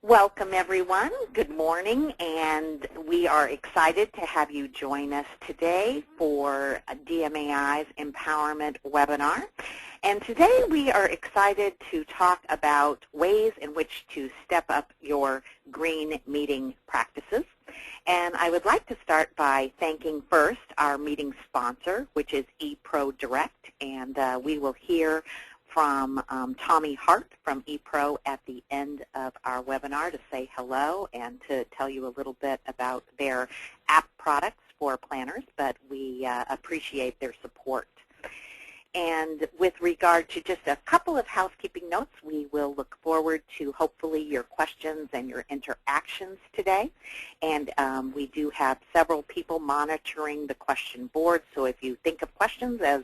Welcome, everyone. Good morning, and we are excited to have you join us today for DMAI's Empowerment webinar. And today we are excited to talk about ways in which to step up your green meeting practices. And I would like to start by thanking first our meeting sponsor, which is ePro Direct, and we will hear from Tommy Hart from ePro at the end of our webinar to say hello and to tell you a little bit about their app products for planners, but we appreciate their support. And with regard to just a couple of housekeeping notes, we will look forward to hopefully your questions and your interactions today. And we do have several people monitoring the question board, so if you think of questions as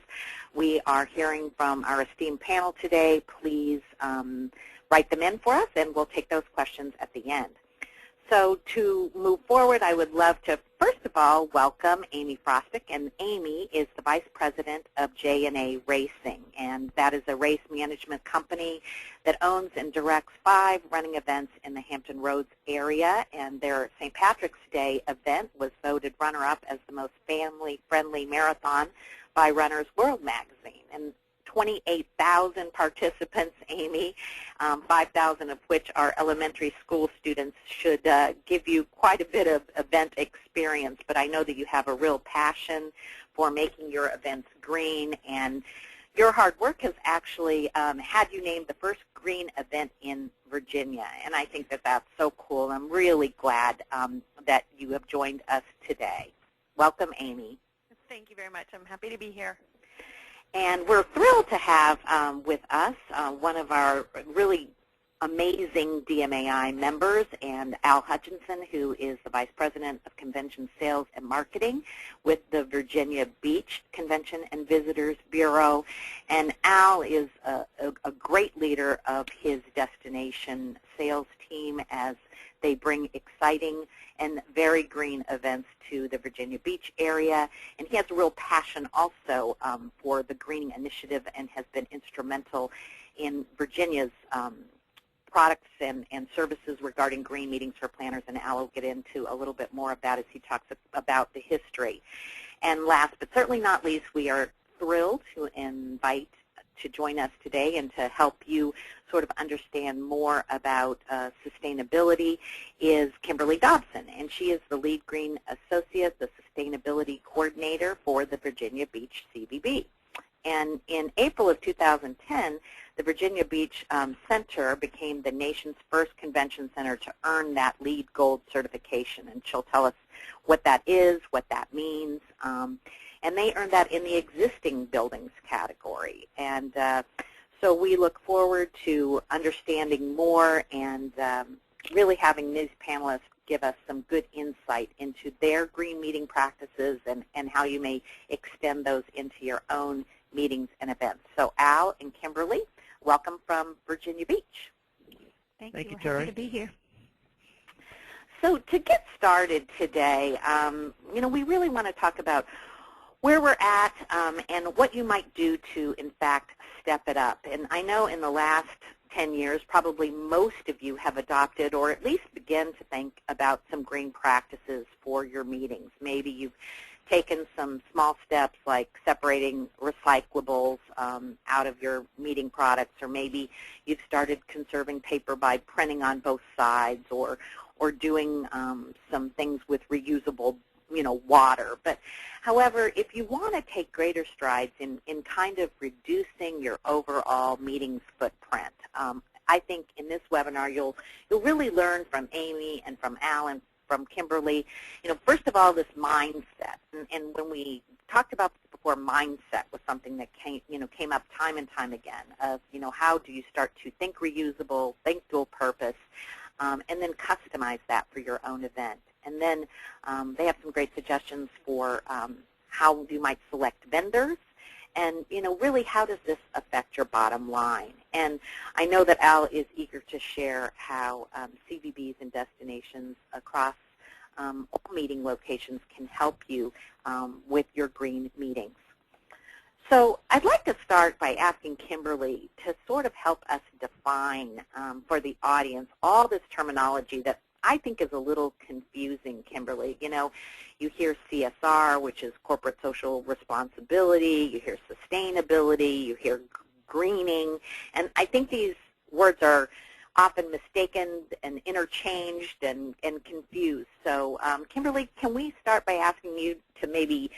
we are hearing from our esteemed panel today, please write them in for us, and we'll take those questions at the end. So to move forward, I would love to, first of all, welcome Amy Frostick. And Amy is the Vice President of J&A Racing, and that is a race management company that owns and directs 5 running events in the Hampton Roads area. And their St. Patrick's Day event was voted runner-up as the most family-friendly marathon by Runner's World magazine. And 28,000 participants, Amy, 5,000 of which are elementary school students, should give you quite a bit of event experience. But I know that you have a real passion for making your events green, and your hard work has actually had you named the first green event in Virginia. And I think that that's so cool. I'm really glad that you have joined us today. Welcome, Amy. Thank you very much. I'm happy to be here. And we're thrilled to have with us one of our really amazing DMAI members, and Al Hutchinson, who is the Vice President of Convention Sales and Marketing with the Virginia Beach Convention and Visitors Bureau. And Al is a great leader of his destination sales team as they bring exciting and very green events to the Virginia Beach area. And he has a real passion also for the greening initiative and has been instrumental in Virginia's products and services regarding green meetings for planners. And Al will get into a little bit more of that as he talks about the history. And last but certainly not least, we are thrilled to invite to join us today and to help you sort of understand more about sustainability is Kimberly Dobson, and she is the Lead Green Associate, the Sustainability Coordinator for the Virginia Beach CVB. And in April of 2010, the Virginia Beach Center became the nation's first convention center to earn that LEED Gold certification, and she'll tell us what that is, what that means. And they earned that in the existing buildings category. And so we look forward to understanding more and really having these panelists give us some good insight into their green meeting practices and how you may extend those into your own meetings and events. So Al and Kimberly, welcome from Virginia Beach. Thank you, Terry. Happy to be here. So to get started today, we really want to talk about where we're at and what you might do to, in fact, step it up. And I know in the last 10 years, probably most of you have adopted or at least begin to think about some green practices for your meetings. Maybe you've taken some small steps like separating recyclables out of your meeting products, or maybe you've started conserving paper by printing on both sides, or doing some things with reusable water. But however, if you want to take greater strides in kind of reducing your overall meetings footprint, I think in this webinar you'll really learn from Amy and from Al and from Kimberly, first of all, this mindset. And when we talked about this before, mindset was something that came up time and time again of, how do you start to think reusable, think dual purpose, and then customize that for your own event. And then they have some great suggestions for how you might select vendors, and really how does this affect your bottom line. And I know that Al is eager to share how CVBs and destinations across all meeting locations can help you with your green meetings. So I'd like to start by asking Kimberly to sort of help us define for the audience all this terminology that I think is a little confusing, Kimberly. You know, you hear CSR, which is corporate social responsibility, you hear sustainability, you hear greening, and I think these words are often mistaken and interchanged and confused. So Kimberly, can we start by asking you to maybe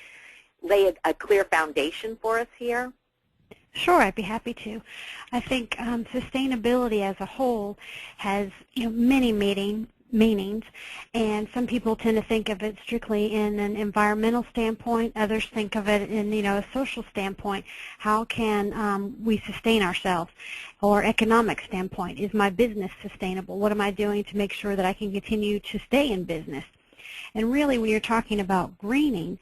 lay a clear foundation for us here? Sure, I'd be happy to. I think sustainability as a whole has many meanings, and some people tend to think of it strictly in an environmental standpoint. Others think of it in a social standpoint. How can we sustain ourselves? Or economic standpoint, is my business sustainable? What am I doing to make sure that I can continue to stay in business? And really, when you're talking about greening,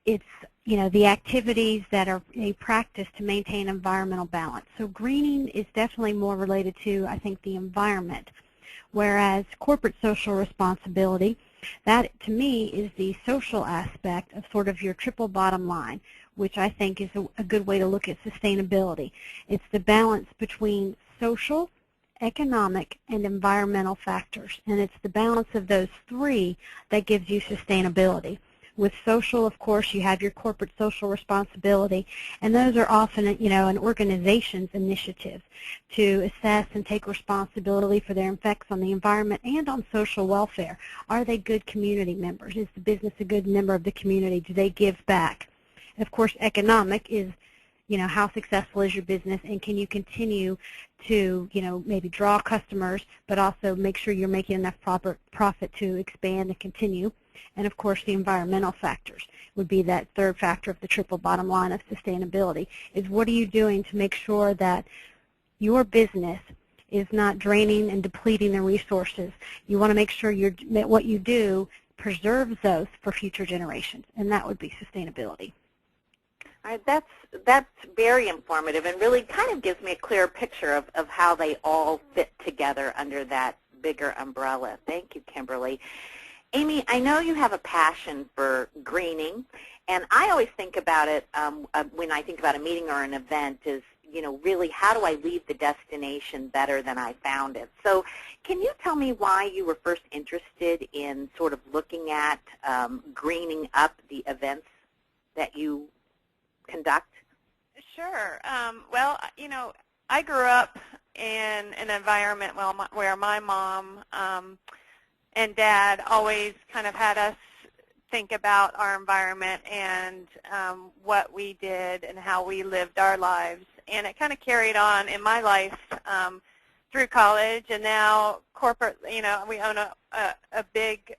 it's the activities that are a practice to maintain environmental balance. So greening is definitely more related to, I think, the environment, whereas corporate social responsibility, that to me is the social aspect of sort of your triple bottom line, which I think is a good way to look at sustainability. It's the balance between social, economic, and environmental factors, and it's the balance of those three that gives you sustainability. With social, of course, you have your corporate social responsibility, and those are often, an organization's initiatives to assess and take responsibility for their effects on the environment and on social welfare. Are they good community members? Is the business a good member of the community? Do they give back? And of course, economic is, how successful is your business, and can you continue to, maybe draw customers, but also make sure you're making enough profit to expand and continue. And of course, the environmental factors would be that third factor of the triple bottom line of sustainability, is what are you doing to make sure that your business is not draining and depleting the resources. You want to make sure that what you do preserves those for future generations, and that would be sustainability. All right, that's very informative and really kind of gives me a clear picture of how they all fit together under that bigger umbrella. Thank you, Kimberly. Amy, I know you have a passion for greening, and I always think about it when I think about a meeting or an event is, really how do I leave the destination better than I found it? So can you tell me why you were first interested in sort of looking at greening up the events that you conduct? Sure. Well, I grew up in an environment where my mom and Dad always kind of had us think about our environment and what we did and how we lived our lives. And it kind of carried on in my life through college, and now corporate, we own a big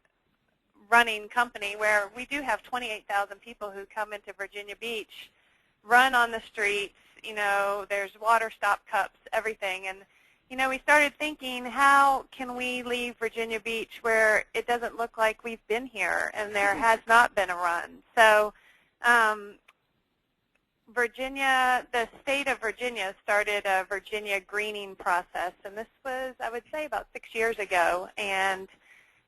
running company where we do have 28,000 people who come into Virginia Beach, run on the streets, there's water stop cups, everything. And we started thinking, how can we leave Virginia Beach where it doesn't look like we've been here and there has not been a run? So the state of Virginia started a Virginia greening process, and this was, I would say, about 6 years ago. And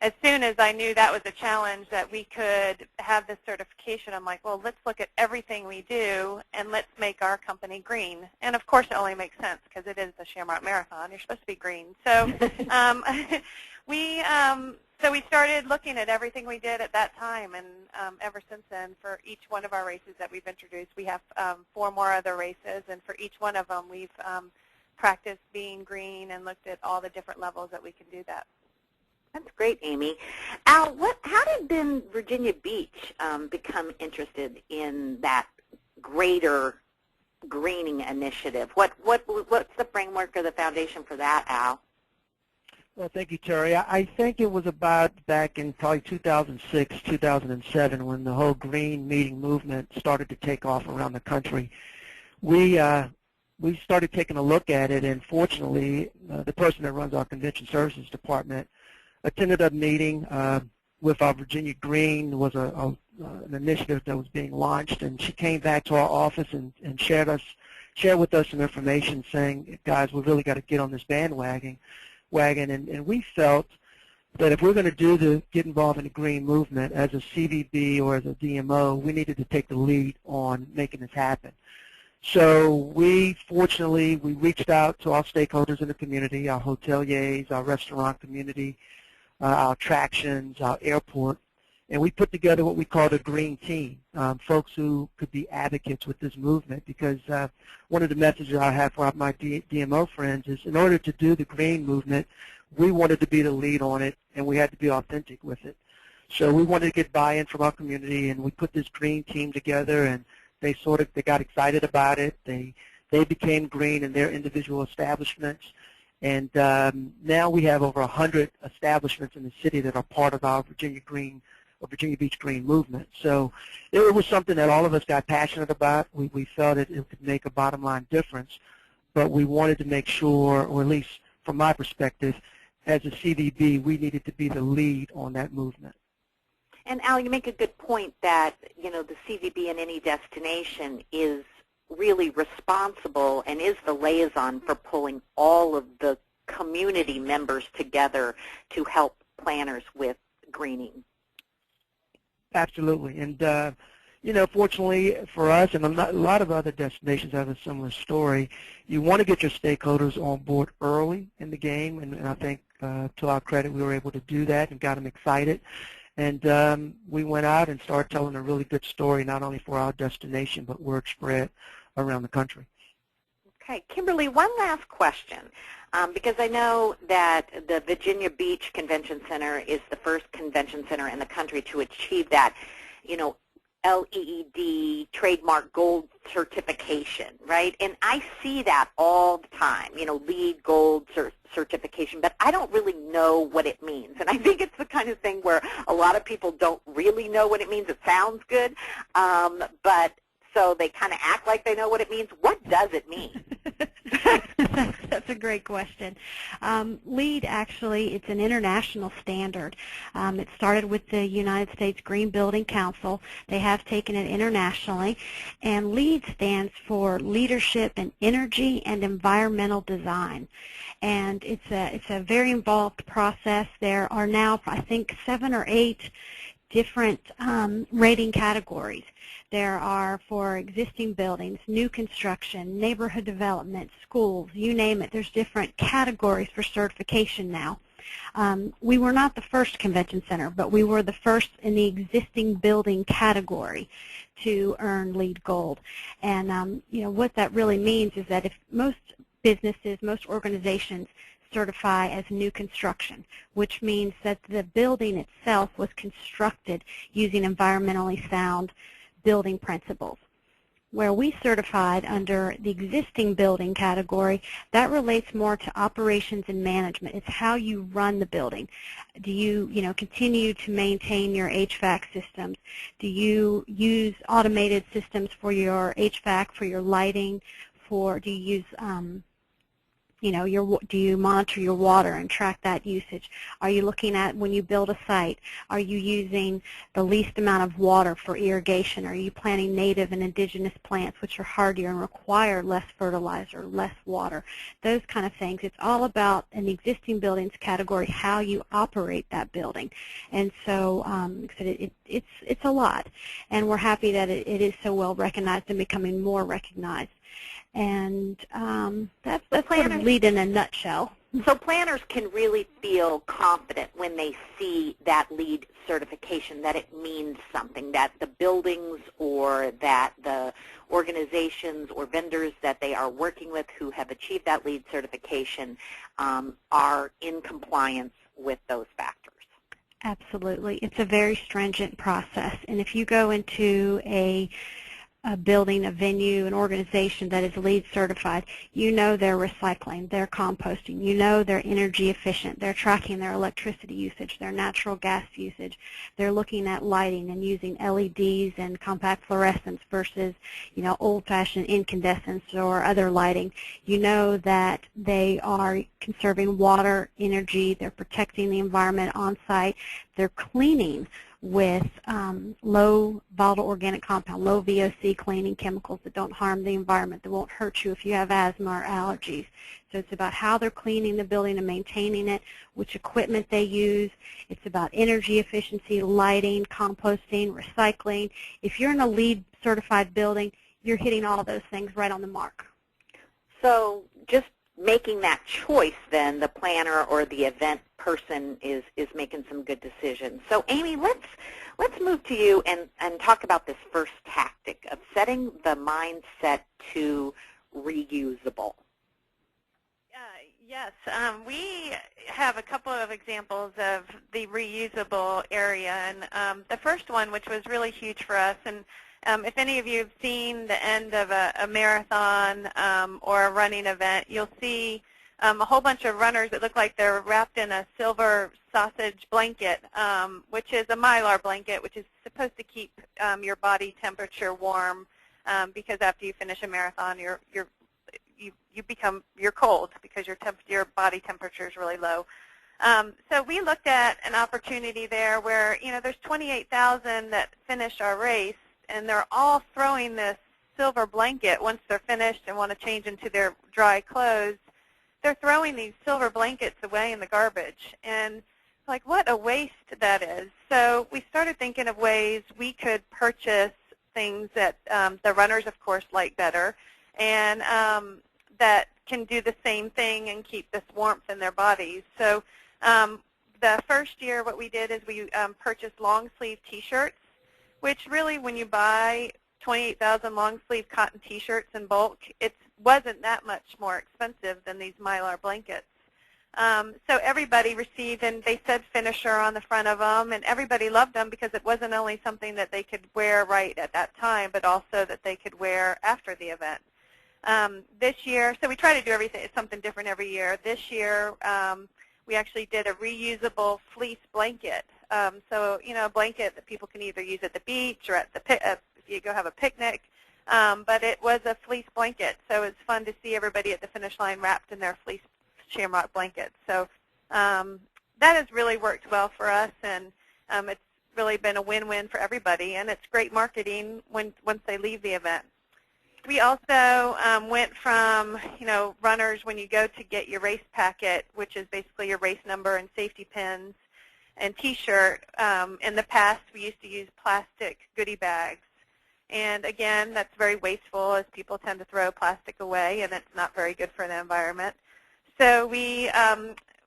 as soon as I knew that was a challenge, that we could have this certification, I'm like, well, let's look at everything we do and let's make our company green. And of course, it only makes sense because it is the Shamrock Marathon. You're supposed to be green. So we started looking at everything we did at that time, and ever since then, for each one of our races that we've introduced, we have 4 more other races, and for each one of them, we've practiced being green and looked at all the different levels that we can do that. That's great, Amy. Al, how did then Virginia Beach become interested in that greater greening initiative? What's the framework or the foundation for that, Al? Well, thank you, Terry. I think it was about back in probably 2006, 2007 when the whole green meeting movement started to take off around the country. We started taking a look at it, and fortunately, the person that runs our convention services department attended a meeting with our Virginia Green. Was an initiative that was being launched, and she came back to our office and shared with us some information saying, guys, we've really got to get on this bandwagon. And we felt that if we're going to get involved in the green movement as a CVB or as a DMO, we needed to take the lead on making this happen. So we reached out to our stakeholders in the community, our hoteliers, our restaurant community, our attractions, our airport, and we put together what we called a green team, folks who could be advocates with this movement, because one of the messages I have for my DMO friends is in order to do the green movement, we wanted to be the lead on it, and we had to be authentic with it. So we wanted to get buy-in from our community, and we put this green team together, and they got excited about it. They became green in their individual establishments, and now we have over 100 establishments in the city that are part of our Virginia Beach Green movement. So it was something that all of us got passionate about. We felt it could make a bottom line difference, but we wanted to make sure, or at least from my perspective, as a CVB, we needed to be the lead on that movement. And Al, you make a good point that, you know, the CVB in any destination is really responsible and is the liaison for pulling all of the community members together to help planners with greening. Absolutely. And, you know, fortunately for us and a lot of other destinations have a similar story, you want to get your stakeholders on board early in the game, and I think to our credit we were able to do that and got them excited. And we went out and started telling a really good story, not only for our destination, but word spread around the country. Okay. Kimberly, one last question, because I know that the Virginia Beach Convention Center is the first convention center in the country to achieve that, you know, LEED trademark gold certification, right? And I see that all the time, you know, LEED gold certification, but I don't really know what it means. And I think it's the kind of thing where a lot of people don't really know what it means. It sounds good, but so they kind of act like they know what it means. What does it mean? That's a great question. LEED, actually, it's an international standard. It started with the United States Green Building Council. They have taken it internationally, and LEED stands for Leadership in Energy and Environmental Design. And it's a very involved process. There are now, I think, 7 or 8 different rating categories. There are for existing buildings, new construction, neighborhood development, schools, you name it. There's different categories for certification now. We were not the first convention center, but we were the first in the existing building category to earn LEED Gold. And you know, what that really means is that if most businesses, most organizations certify as new construction, which means that the building itself was constructed using environmentally sound building principles. Where we certified under the existing building category, that relates more to operations and management. It's how you run the building. Do you continue to maintain your HVAC systems? Do you use automated systems for your HVAC, for your lighting? Do you use do you monitor your water and track that usage? Are you looking at, when you build a site, are you using the least amount of water for irrigation? Are you planting native and indigenous plants, which are hardier and require less fertilizer, less water? Those kind of things. It's all about, in the existing buildings category, how you operate that building. And so it's a lot. And we're happy that it is so well recognized and becoming more recognized. And that's sort of LEED in a nutshell. So planners can really feel confident when they see that LEED certification, that it means something, that the buildings or that the organizations or vendors that they are working with who have achieved that LEED certification are in compliance with those factors. Absolutely. It's a very stringent process. And if you go into a building, a venue, an organization that is LEED certified, you know they're recycling, they're composting, you know they're energy efficient, they're tracking their electricity usage, their natural gas usage, they're looking at lighting and using LEDs and compact fluorescence versus, old-fashioned incandescents or other lighting. You know that they are conserving water, energy, they're protecting the environment on site, they're cleaning with low volatile organic compound, low VOC cleaning chemicals that don't harm the environment, that won't hurt you if you have asthma or allergies. So it's about how they're cleaning the building and maintaining it, which equipment they use. It's about energy efficiency, lighting, composting, recycling. If you're in a LEED certified building, you're hitting all of those things right on the mark. So just making that choice, then the planner or the event person is making some good decisions. So Amy, let's move to you and talk about this first tactic of setting the mindset to reusable. Yes, we have a couple of examples of the reusable area, and the first one, which was really huge for us, and if any of you have seen the end of a marathon or a running event, you'll see a whole bunch of runners that look like they're wrapped in a silver sausage blanket, which is a Mylar blanket, which is supposed to keep your body temperature warm, because after you finish a marathon, you're cold because your body temperature is really low. So we looked at an opportunity there where, there's 28,000 that finish our race, and they're all throwing this silver blanket once they're finished and want to change into their dry clothes. They're throwing these silver blankets away in the garbage, and like, what a waste that is. So we started thinking of ways we could purchase things that the runners, of course, like better, and that can do the same thing and keep this warmth in their bodies. So the first year what we did is we purchased long-sleeve T-shirts, which really, when you buy 28,000 long-sleeve cotton T-shirts in bulk, it wasn't that much more expensive than these Mylar blankets. So everybody received, and they said finisher on the front of them, and everybody loved them because it wasn't only something that they could wear right at that time, but also that they could wear after the event. This year, so we try to do something different every year. This year, we actually did a reusable fleece blanket. So, a blanket that people can either use at the beach or if you go have a picnic. But it was a fleece blanket, so it's fun to see everybody at the finish line wrapped in their fleece shamrock blankets. So that has really worked well for us, and it's really been a win-win for everybody, and it's great marketing once they leave the event. We also went from, runners, when you go to get your race packet, which is basically your race number and safety pins and T-shirt. In the past, we used to use plastic goodie bags. And again, that's very wasteful, as people tend to throw plastic away, and it's not very good for the environment. So we,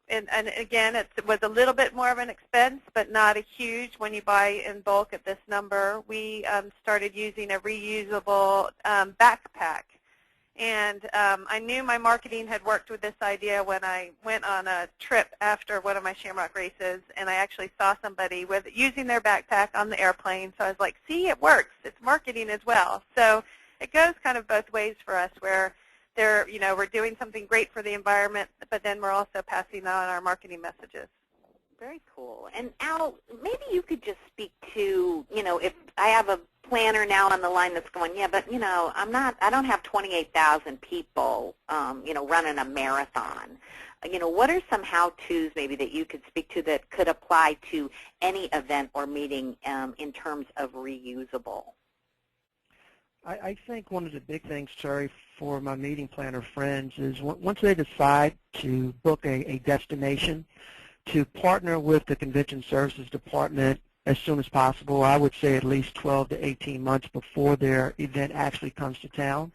and again, it was a little bit more of an expense, but not a huge when you buy in bulk at this number. We started using a reusable backpack. And I knew my marketing had worked with this idea when I went on a trip after one of my Shamrock races, and I actually saw somebody using their backpack on the airplane. So I was like, see, it works. It's marketing as well. So it goes kind of both ways for us, where we're doing something great for the environment, but then we're also passing on our marketing messages. Very cool. And Al, maybe you could just speak to, if I have a planner now on the line that's going, yeah, but I don't have 28,000 people, running a marathon. What are some how-tos maybe that you could speak to that could apply to any event or meeting in terms of reusable? I think one of the big things, Terry, for my meeting planner friends is once they decide to book a destination, to partner with the Convention Services Department as soon as possible. I would say at least 12 to 18 months before their event actually comes to town.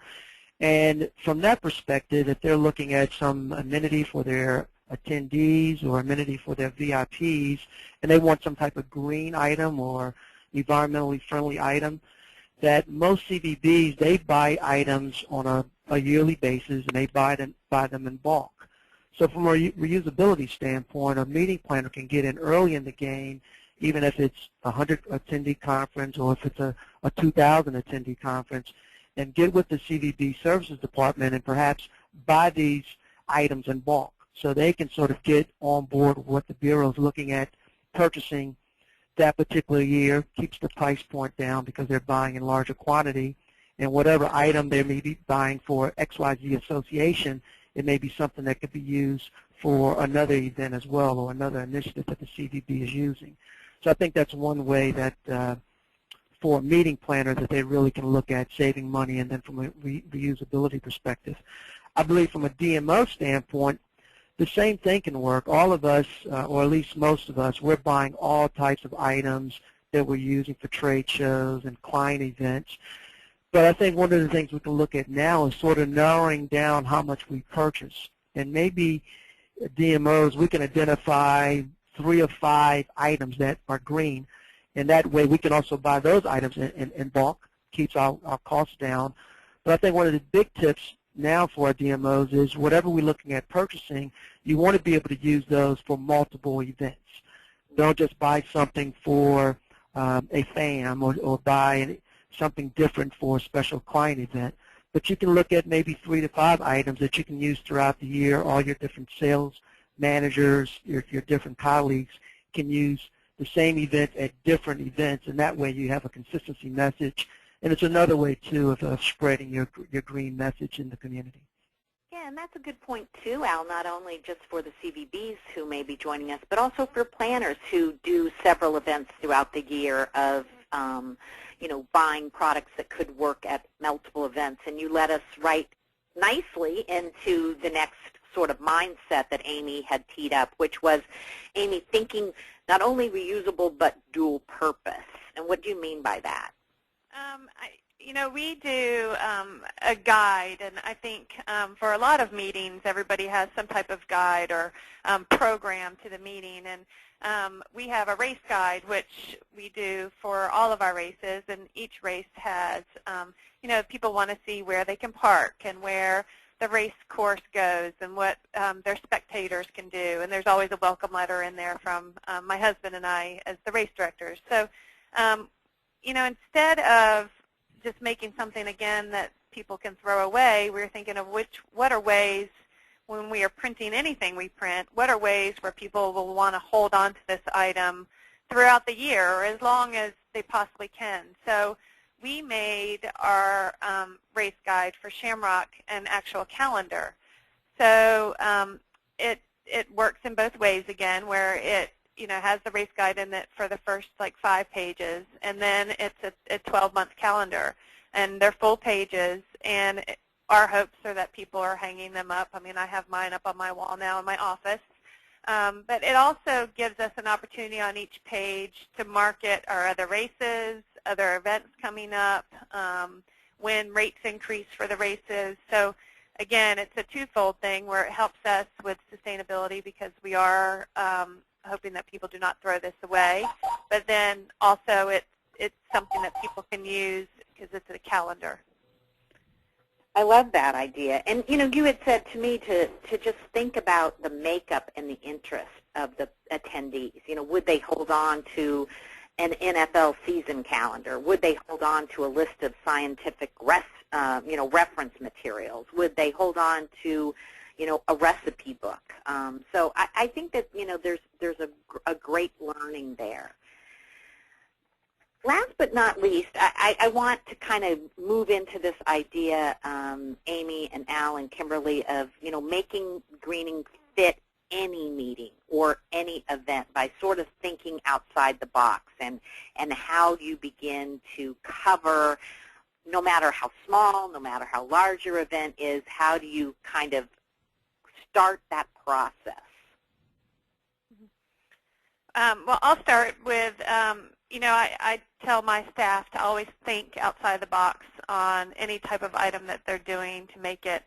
And from that perspective, if they're looking at some amenity for their attendees or amenity for their VIPs, and they want some type of green item or environmentally friendly item, that most CVBs, they buy items on a yearly basis, and they buy them in bulk. So from a reusability standpoint, a meeting planner can get in early in the game, even if it's a 100 attendee conference or if it's a 2,000 attendee conference, and get with the CVB Services Department and perhaps buy these items in bulk, so they can sort of get on board with what the Bureau is looking at purchasing that particular year, keeps the price point down because they're buying in larger quantity, and whatever item they may be buying for XYZ association, it may be something that could be used for another event as well, or another initiative that the CVB is using. So I think that's one way that for a meeting planner that they really can look at saving money, and then from a reusability perspective. I believe from a DMO standpoint, the same thing can work. All of us, or at least most of us, we're buying all types of items that we're using for trade shows and client events. But I think one of the things we can look at now is sort of narrowing down how much we purchase. And maybe DMOs, we can identify 3 or 5 items that are green, and that way we can also buy those items in bulk, keeps our costs down. But I think one of the big tips now for our DMOs is whatever we're looking at purchasing, you want to be able to use those for multiple events. Don't just buy something for a FAM or buy something different for a special client event. But you can look at maybe 3 to 5 items that you can use throughout the year. All your different sales managers, your different colleagues can use the same event at different events, and that way you have a consistency message. And it's another way, too, of spreading your green message in the community. Yeah, and that's a good point, too, Al, not only just for the CVBs who may be joining us, but also for planners who do several events throughout the year of buying products that could work at multiple events. And you led us right nicely into the next sort of mindset that Amy had teed up, which was, Amy, thinking not only reusable but dual purpose. And what do you mean by that? We do a guide, and I think for a lot of meetings, everybody has some type of guide or program to the meeting. And we have a race guide, which we do for all of our races, and each race has, people want to see where they can park and where the race course goes and what their spectators can do. And there's always a welcome letter in there from my husband and I as the race directors. So, instead of just making something, again, that people can throw away, we're thinking of what are ways, when we are printing anything we print, what are ways where people will want to hold on to this item throughout the year or as long as they possibly can. So we made our race guide for Shamrock an actual calendar. So it works in both ways, again, where it has the race guide in it for the first 5 pages, and then it's a 12-month calendar, and they're full pages, and our hopes are that people are hanging them up. I mean, I have mine up on my wall now in my office, but it also gives us an opportunity on each page to market our other races, other events coming up, when rates increase for the races. So again, it's a twofold thing where it helps us with sustainability because we are hoping that people do not throw this away, but then also it's something that people can use because it's a calendar. I love that idea. And, you had said to me to just think about the makeup and the interest of the attendees. Would they hold on to an NFL season calendar? Would they hold on to a list of scientific reference materials? Would they hold on to a recipe book? So I think that, there's a great learning there. Last but not least, I want to kind of move into this idea, Amy and Al and Kimberly, of, making greening fit any meeting or any event by sort of thinking outside the box and how you begin to cover, no matter how small, no matter how large your event is, how do you kind of start that process? Well, I'll start with, I tell my staff to always think outside the box on any type of item that they're doing to make it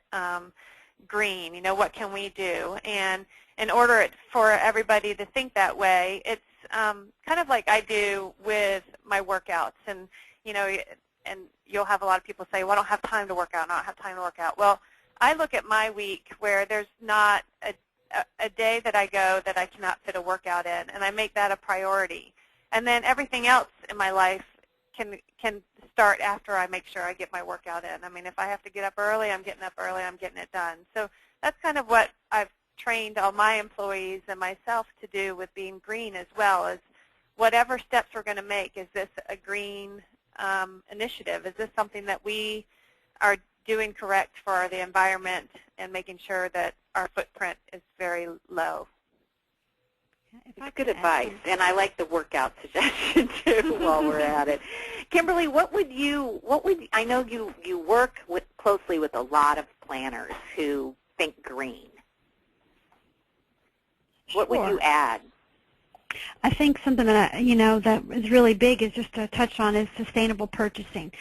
green. What can we do? And in order for everybody to think that way, it's kind of like I do with my workouts. And, and you'll have a lot of people say, well, I don't have time to work out, I don't have time to work out. Well, I look at my week where there's not a day that I go that I cannot fit a workout in, and I make that a priority. And then everything else in my life can start after I make sure I get my workout in. I mean, if I have to get up early, I'm getting up early, I'm getting it done. So that's kind of what I've trained all my employees and myself to do with being green as well, as whatever steps we're going to make, is this a green initiative? Is this something that we are doing correct for the environment and making sure that our footprint is very low? It's good advice, and I like the workout suggestion too while we're at it. Kimberly, I know you work closely with a lot of planners who think green. What would you add? I think something that that is really big is just to touch on is sustainable purchasing.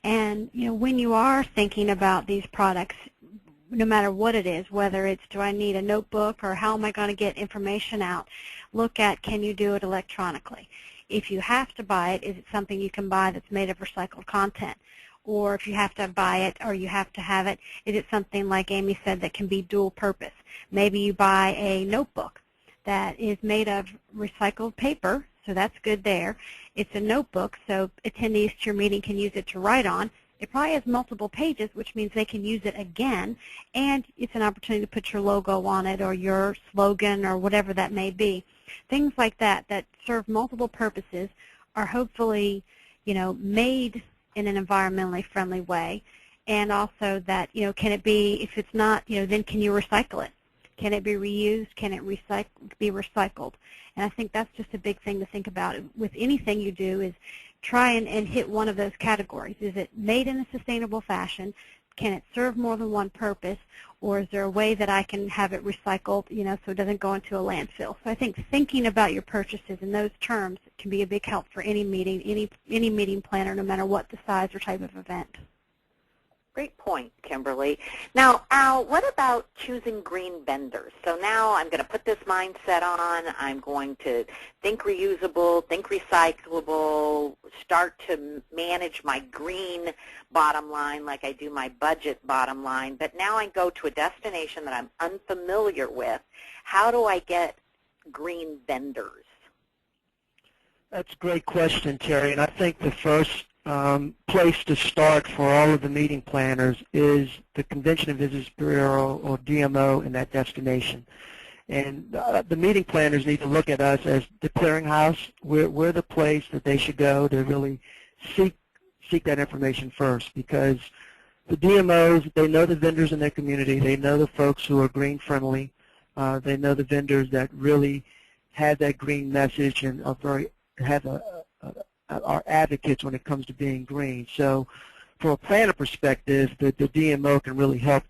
And when you are thinking about these products, no matter what it is, whether it's do I need a notebook or how am I going to get information out, look at can you do it electronically. If you have to buy it, is it something you can buy that's made of recycled content? Or if you have to buy it or you have to have it, is it something like Amy said that can be dual purpose? Maybe you buy a notebook that is made of recycled paper, so that's good there. It's a notebook, so attendees to your meeting can use it to write on. It probably has multiple pages, which means they can use it again, and it's an opportunity to put your logo on it or your slogan or whatever that may be. Things like that that serve multiple purposes are hopefully, made in an environmentally friendly way, and also that, can it be, if it's not, then can you recycle it? Can it be reused? Can it be recycled? And I think that's just a big thing to think about with anything you do is try and hit one of those categories. Is it made in a sustainable fashion? Can it serve more than one purpose? Or is there a way that I can have it recycled, so it doesn't go into a landfill? So I think thinking about your purchases in those terms can be a big help for any meeting, any meeting planner, no matter what the size or type of event. Great point, Kimberly. Now, Al, what about choosing green vendors? So now I'm going to put this mindset on. I'm going to think reusable, think recyclable, start to manage my green bottom line like I do my budget bottom line. But now I go to a destination that I'm unfamiliar with. How do I get green vendors? That's a great question, Terry, and I think the first place to start for all of the meeting planners is the Convention and Visitors Bureau, or DMO, in that destination. And the meeting planners need to look at us as the clearinghouse. We're the place that they should go to really seek that information first, because the DMOs, they know the vendors in their community. They know the folks who are green friendly. They know the vendors that really have that green message and are advocates when it comes to being green. So from a planner perspective, the DMO can really help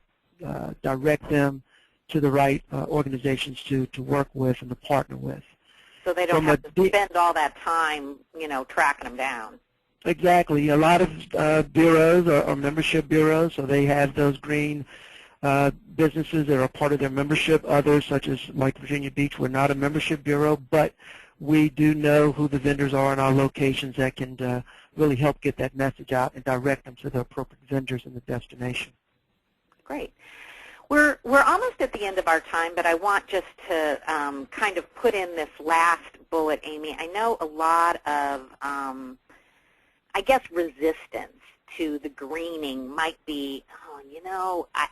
direct them to the right organizations to work with and to partner with. So they don't have to spend all that time, tracking them down. Exactly. A lot of bureaus are membership bureaus, so they have those green businesses that are part of their membership. Others, such as like Virginia Beach, we're not a membership bureau, but we do know who the vendors are in our locations that can really help get that message out and direct them to the appropriate vendors in the destination. Great. We're almost at the end of our time, but I want just to kind of put in this last bullet, Amy. I know a lot of, I guess, resistance to the greening might be,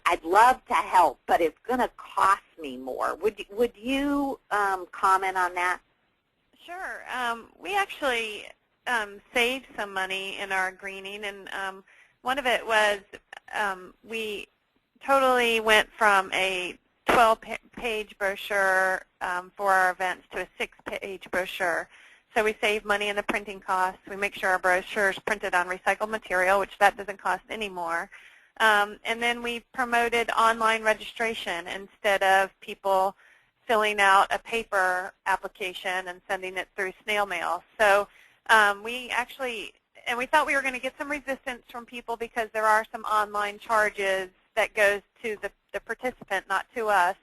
I'd love to help, but it's going to cost me more. Would you comment on that? Sure. We actually saved some money in our greening, and one of it was we totally went from a 12-page brochure for our events to a 6-page brochure. So we save money in the printing costs. We make sure our brochure is printed on recycled material, which that doesn't cost anymore. And then we promoted online registration instead of people filling out a paper application and sending it through snail mail. So we thought we were going to get some resistance from people because there are some online charges that goes to the participant, not to us.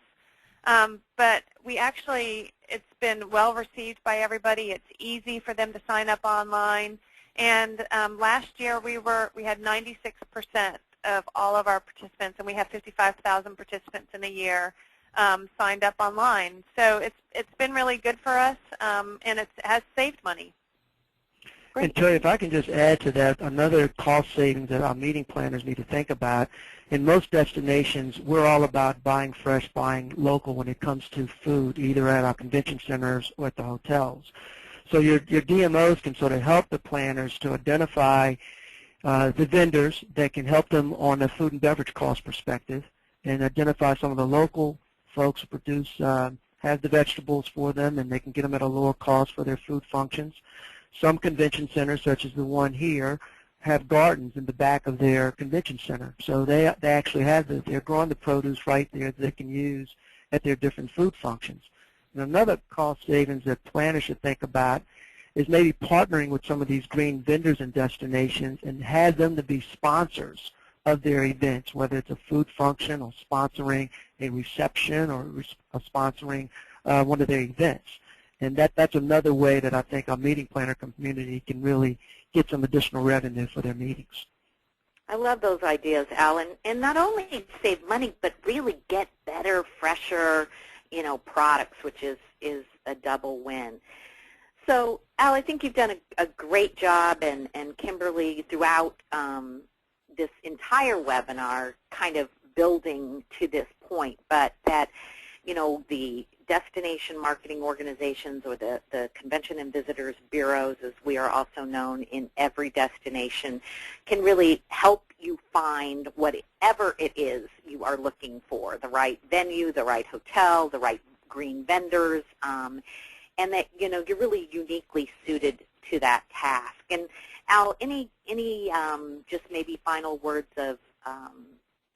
But it's been well received by everybody. It's easy for them to sign up online. And last year we had 96% of all of our participants, and we have 55,000 participants in a year, signed up online. So it's been really good for us, and it has saved money. Great. And Terry, if I can just add to that, another cost savings that our meeting planners need to think about. In most destinations, we're all about buying fresh, buying local when it comes to food, either at our convention centers or at the hotels. So your DMOs can sort of help the planners to identify the vendors that can help them on a food and beverage cost perspective, and identify some of the local folks who produce, have the vegetables for them, and they can get them at a lower cost for their food functions. Some convention centers, such as the one here, have gardens in the back of their convention center. So they actually have they're growing the produce right there that they can use at their different food functions. And another cost savings that planners should think about is maybe partnering with some of these green vendors and destinations and have them to be sponsors of their events, whether it's a food function or sponsoring a reception or sponsoring one of their events. And that's another way that I think our meeting planner community can really get some additional revenue for their meetings. I love those ideas, Alan. And not only save money, but really get better, fresher, products, which is a double win. So, Al, I think you've done a great job, and Kimberly, throughout this entire webinar, kind of building to this point, but that, the destination marketing organizations, or the Convention and Visitors Bureaus, as we are also known in every destination, can really help you find whatever it is you are looking for, the right venue, the right hotel, the right green vendors, and that, you're really uniquely suited to that task. And Al, any just maybe final words of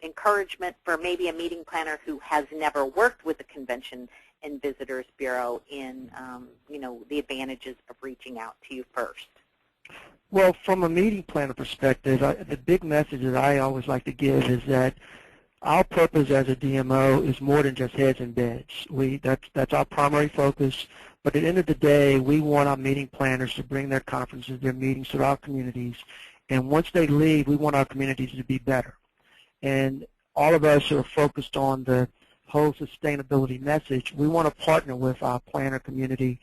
encouragement for maybe a meeting planner who has never worked with the Convention and Visitors Bureau in, the advantages of reaching out to you first? Well, from a meeting planner perspective, the big message that I always like to give is that our purpose as a DMO is more than just heads and beds. That's our primary focus. But at the end of the day, we want our meeting planners to bring their conferences, their meetings to our communities. And once they leave, we want our communities to be better. And all of us are focused on the whole sustainability message. We want to partner with our planner community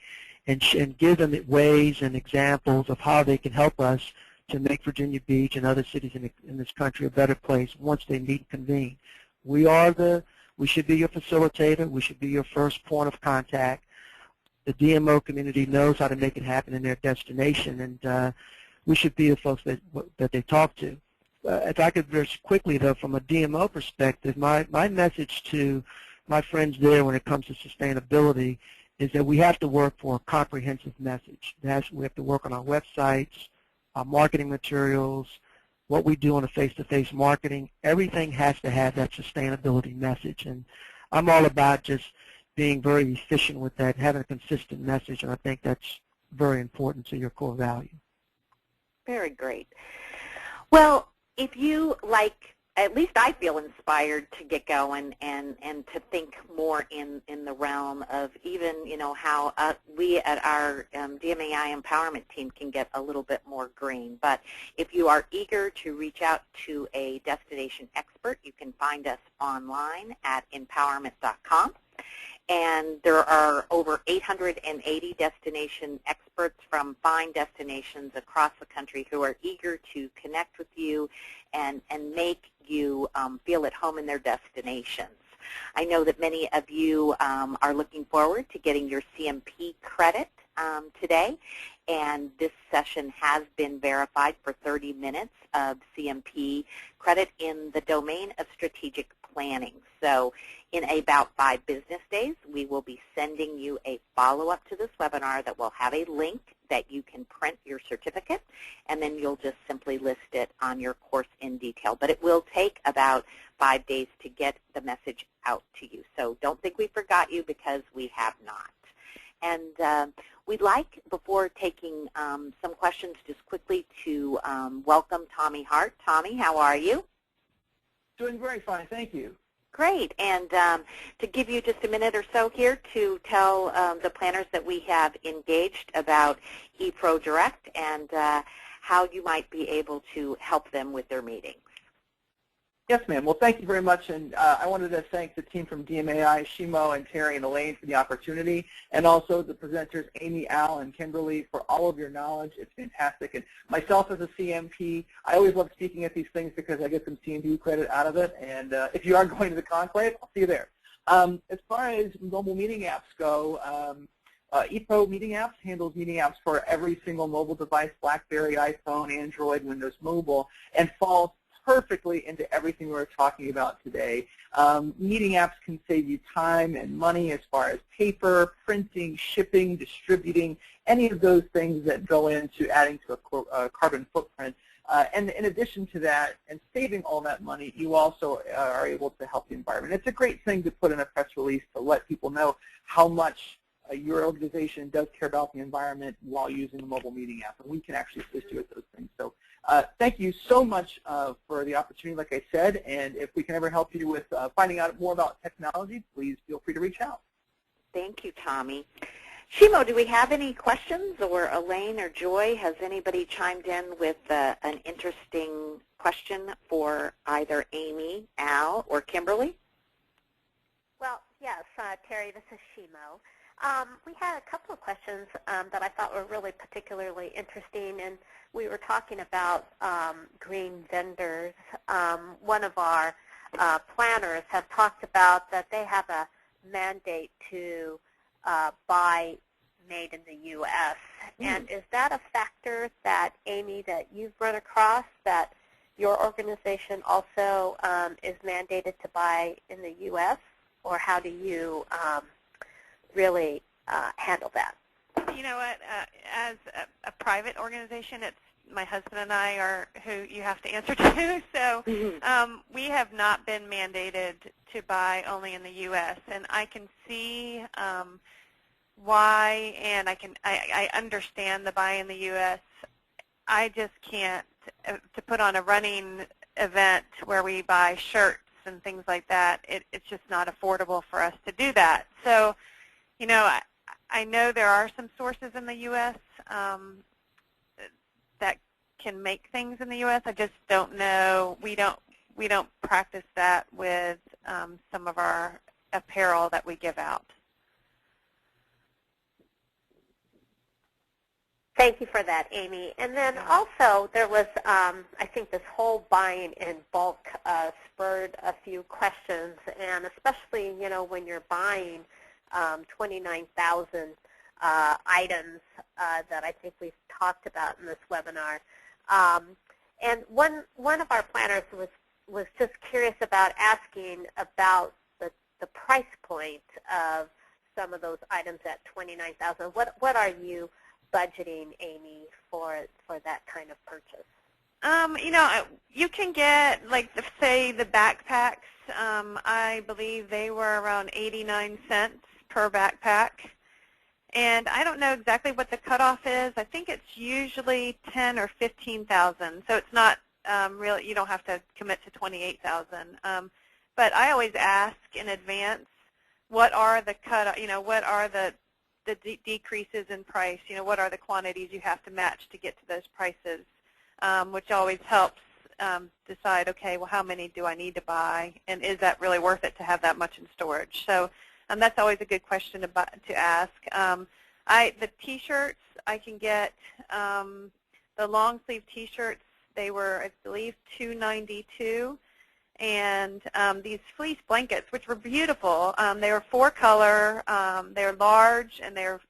and give them ways and examples of how they can help us to make Virginia Beach and other cities in this country a better place once they meet and convene. We should be your facilitator. We should be your first point of contact. The DMO community knows how to make it happen in their destination, and we should be the folks that they talk to. If I could very quickly, though, from a DMO perspective, my message to my friends there when it comes to sustainability is that we have to work for a comprehensive message. We have to work on our websites, our marketing materials, what we do on a face-to-face marketing. Everything has to have that sustainability message. And I'm all about just being very efficient with that, having a consistent message, and I think that's very important to your core value. Very great. Well, if you at least I feel inspired to get going and to think more in the realm of even, how we at our DMAI empowerment team can get a little bit more green. But if you are eager to reach out to a destination expert, you can find us online at empowerMINT.com. And there are over 880 destination experts from fine destinations across the country who are eager to connect with you and make you feel at home in their destinations. I know that many of you are looking forward to getting your CMP credit today, and this session has been verified for 30 minutes of CMP credit in the domain of strategic planning. So in about 5 business days, we will be sending you a follow-up to this webinar that will have a link that you can print your certificate, and then you'll just simply list it on your course in detail. But it will take about 5 days to get the message out to you. So don't think we forgot you, because we have not. And we'd like, before taking some questions, just quickly to welcome Tommy Hart. Tommy, how are you? Doing very fine, thank you. Great. And to give you just a minute or so here to tell the planners that we have engaged about ePro Direct and how you might be able to help them with their meetings. Yes, ma'am. Well, thank you very much. And I wanted to thank the team from DMAI, Shimo, and Terry, and Elaine for the opportunity, and also the presenters, Amy, Al, and Kimberly, for all of your knowledge. It's fantastic. And myself as a CMP, I always love speaking at these things because I get some CMP credit out of it. And if you are going to the conclave, I'll see you there. As far as mobile meeting apps go, ePro Meeting Apps handles meeting apps for every single mobile device, BlackBerry, iPhone, Android, Windows Mobile, and falls perfectly into everything we're talking about today. Meeting apps can save you time and money as far as paper, printing, shipping, distributing, any of those things that go into adding to a carbon footprint. And in addition to that, and saving all that money, you also are able to help the environment. It's a great thing to put in a press release to let people know how much your organization does care about the environment while using the mobile meeting app, and we can actually assist you with those things. So thank you so much for the opportunity, like I said, and if we can ever help you with finding out more about technology, please feel free to reach out. Thank you, Tommy. Shimo, do we have any questions, or Elaine or Joy, has anybody chimed in with an interesting question for either Amy, Al, or Kimberly? Well, yes, Terry, this is Shimo. We had a couple of questions that I thought were really particularly interesting, and we were talking about green vendors. One of our planners has talked about that they have a mandate to buy made in the U.S. And is that a factor that, Amy, that you've run across, that your organization also is mandated to buy in the U.S., or how do you really handle that? You know what, as a private organization, it's my husband and I are who you have to answer to. So we have not been mandated to buy only in the U.S., and I can see why, and I understand the buy in the U.S. I just can't to put on a running event where we buy shirts and things like that. It's just not affordable for us to do that. So, you know, I know there are some sources in the U.S. That can make things in the U.S. I just don't know. We don't practice that with some of our apparel that we give out. Thank you for that, Amy. And then also there was, I think this whole buying in bulk spurred a few questions, and especially, you know, when you're buying 29,000 items that I think we've talked about in this webinar. And one of our planners was just curious about asking about the price point of some of those items at 29,000. What are you budgeting, Amy, for that kind of purchase? You know, you can get, like, say, the backpacks. I believe they were around 89 cents per backpack. And I don't know exactly what the cutoff is. I think it's usually 10 or 15,000. So it's not really, you don't have to commit to 28,000. But I always ask in advance, what are the what are the decreases in price? You know, what are the quantities you have to match to get to those prices, which always helps decide, okay, well, how many do I need to buy, and is that really worth it to have that much in storage? So that's always a good question to ask. The T-shirts, I can get the long sleeve T-shirts. They were, I believe, $2.92. And these fleece blankets, which were beautiful, they were 4-color, they're large, and they're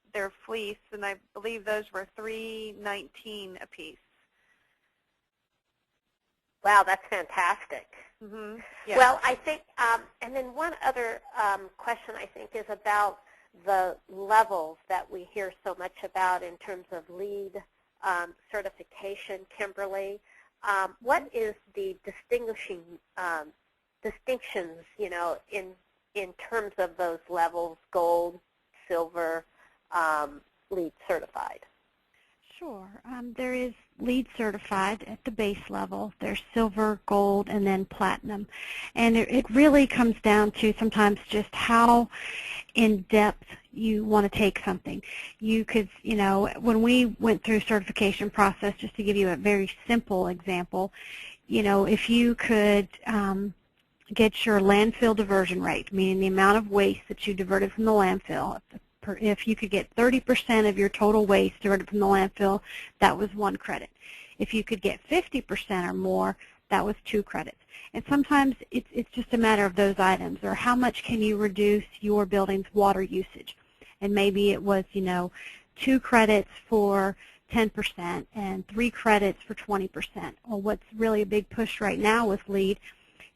fleece, and I believe those were $3.19 a piece. Wow, that's fantastic. Yeah. Well, I think, and then one other question I think is about the levels that we hear so much about in terms of LEED certification, Kimberly. What is the distinctions, you know, in terms of those levels, gold, silver, LEED certified? Sure. There is LEED certified at the base level. There's silver, gold, and then platinum. And it really comes down to sometimes just how in-depth you want to take something. You could, you know, when we went through certification process, just to give you a very simple example, you know, if you could get your landfill diversion rate, meaning the amount of waste that you diverted from the landfill, if you could get 30% of your total waste diverted from the landfill, that was 1 credit. If you could get 50% or more, that was 2 credits. And sometimes it's just a matter of those items, or how much can you reduce your building's water usage. And maybe it was, you know, 2 credits for 10% and 3 credits for 20%. Or what's really a big push right now with LEED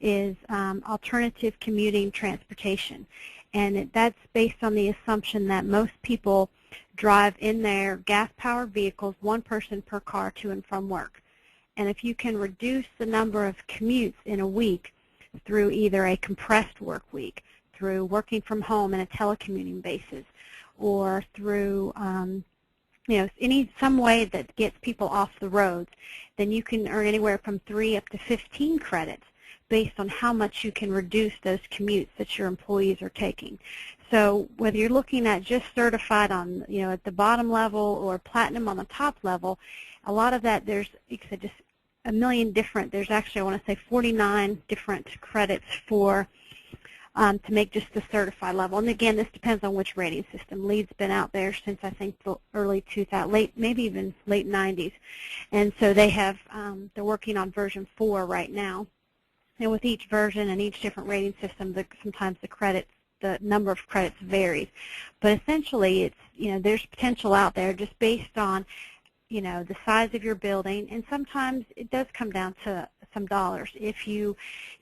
is alternative commuting transportation. And that's based on the assumption that most people drive in their gas-powered vehicles, 1 person per car to and from work. And if you can reduce the number of commutes in a week through either a compressed work week, through working from home and a telecommuting basis, or through some way that gets people off the roads, then you can earn anywhere from 3 up to 15 credits based on how much you can reduce those commutes that your employees are taking. So whether you're looking at just certified on, at the bottom level or platinum on the top level, a lot of that there's, like I said, just a million different. There's actually, I want to say, 49 different credits for to make just the certified level. And again, this depends on which rating system. LEED's been out there since I think the early 2000s, maybe even late 90s, and so they have they're working on version 4 right now. And with each version and each different rating system, sometimes the number of credits varies. But essentially, it's there's potential out there just based on the size of your building, and sometimes it does come down to some dollars. If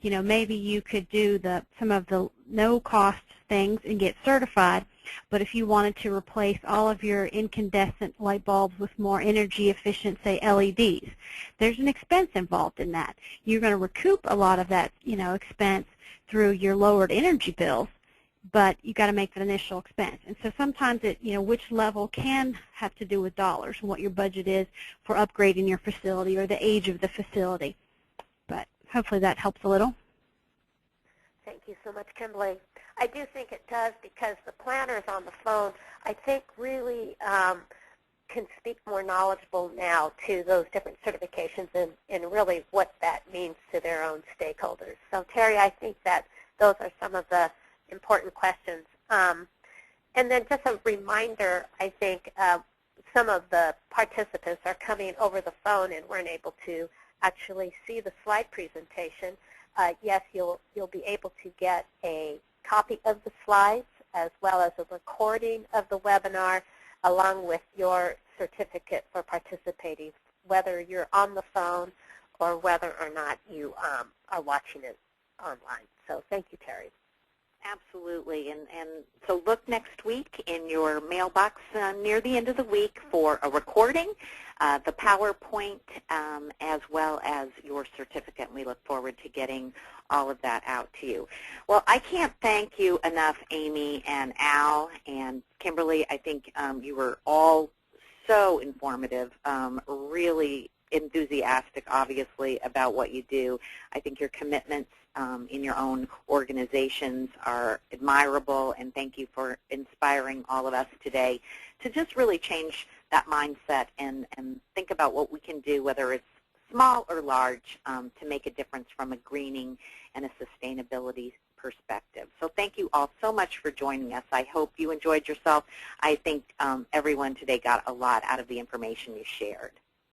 maybe you could do some of the no-cost things and get certified, but if you wanted to replace all of your incandescent light bulbs with more energy-efficient, say, LEDs, there's an expense involved in that. You're going to recoup a lot of that, expense through your lowered energy bills, but you got to make that initial expense. And so sometimes which level can have to do with dollars and what your budget is for upgrading your facility or the age of the facility. But hopefully that helps a little. Thank you so much, Kimberly. I do think it does, because the planners on the phone, I think, really can speak more knowledgeable now to those different certifications and really what that means to their own stakeholders. So, Terry, I think that those are some of the important questions. And then just a reminder, I think some of the participants are coming over the phone and weren't able to actually see the slide presentation. Yes, you'll be able to get a copy of the slides as well as a recording of the webinar along with your certificate for participating, whether you're on the phone or whether or not you are watching it online. So thank you, Terry. Absolutely, and so look next week in your mailbox near the end of the week for a recording, the PowerPoint, as well as your certificate. And we look forward to getting all of that out to you. Well, I can't thank you enough, Amy and Al and Kimberly. I think you were all so informative, really enthusiastic, obviously, about what you do. I think your commitments in your own organizations are admirable, and thank you for inspiring all of us today to just really change that mindset and think about what we can do, whether it's small or large, to make a difference from a greening and a sustainability perspective. So thank you all so much for joining us. I hope you enjoyed yourself. I think everyone today got a lot out of the information you shared.